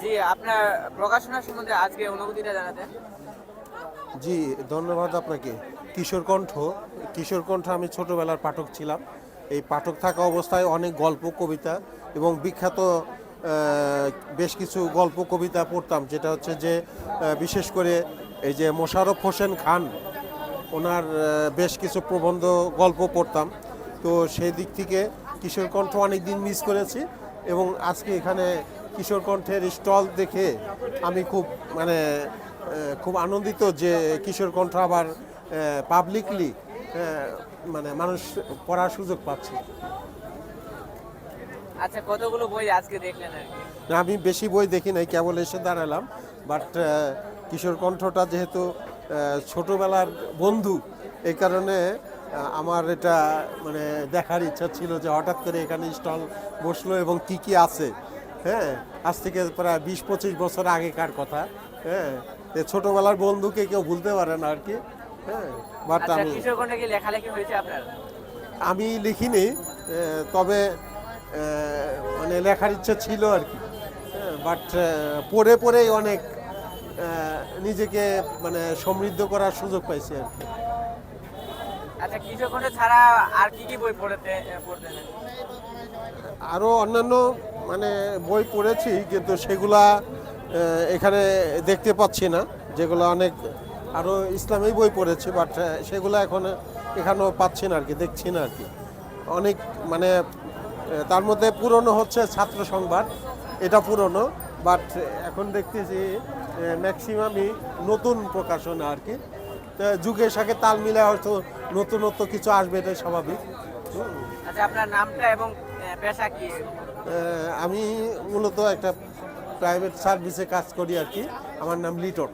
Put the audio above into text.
জি, আপনার প্রকাশনা সম্বন্ধে আজকে অনুভূতিটা জানাতেন। জি, ধন্যবাদ আপনাকে। কিশোর কণ্ঠ কিশোর কণ্ঠ আমি ছোটবেলার পাঠক ছিলাম। এই পাঠক থাকা অবস্থায় অনেক গল্প কবিতা এবং বিখ্যাত বেশ কিছু গল্প কবিতা পড়তাম, যেটা হচ্ছে যে বিশেষ করে এই যে মোশাররফ হোসেন খান, ওনার বেশ কিছু প্রবন্ধ গল্প পড়তাম। তো সেই দিক থেকে কিশোর কণ্ঠ অনেক দিন মিস করেছি এবং আজকে এখানে কিশোর কণ্ঠের স্টল দেখে আমি খুব মানে খুব আনন্দিত যে কিশোর কণ্ঠ আবার পাবলিকলি মানে মানুষ পড়ার সুযোগ পাচ্ছে। আচ্ছা, কতগুলো বই আজকে দেখলেন আর কি? না, আমি বেশি বই দেখি নাই, কেবল এসে দাঁড়ালাম। বাট কিশোর কণ্ঠটা যেহেতু ছোটবেলার বন্ধু, এই কারণে আমার এটা মানে দেখার ইচ্ছা ছিল যে হঠাৎ করে এখানে স্টল বসলো এবং কি কি আছে। হ্যাঁ, আজ থেকে প্রায় 20-25 বছর আগেকার কথা। হ্যাঁ, ছোটবেলার বন্ধুকে কেউ ভুলতে পারে না আর কি। হ্যাঁ, বাট আচ্ছা, আমি কিশোর কণ্ঠে কি লেখালেখি হয়েছে আপনার? আমি লিখিনি, তবে মানে লেখার ইচ্ছা ছিল আর কি। বাট পড়ে পড়েই অনেক নিজেকে মানে সমৃদ্ধ করার সুযোগ পাইছি আর কি। আচ্ছা, কিশোর কণ্ঠ ছাড়া আর কি কি বই পড়তেন? আরও অন্যান্য মানে বই পড়েছি, কিন্তু সেগুলা এখানে দেখতে পাচ্ছি না। যেগুলো অনেক আরও ইসলামী বই পড়েছি, বাট সেগুলো এখানেও পাচ্ছি না আর কি, দেখছি না আর কি। অনেক মানে তার মধ্যে পুরনো হচ্ছে ছাত্র সংবাদ, এটা পুরনো। বাট এখন দেখতেছি ম্যাক্সিমামই নতুন প্রকাশনা আর কি। তো যুগের সাথে তাল মিলে হয়তো নতুনত্ব কিছু আসবে, এটাই স্বাভাবিক। আচ্ছা, আপনার নামটা এবং পেশা কি? আমি মূলত একটা প্রাইভেট সার্ভিসে কাজ করি আর কি। আমার নাম লিটন।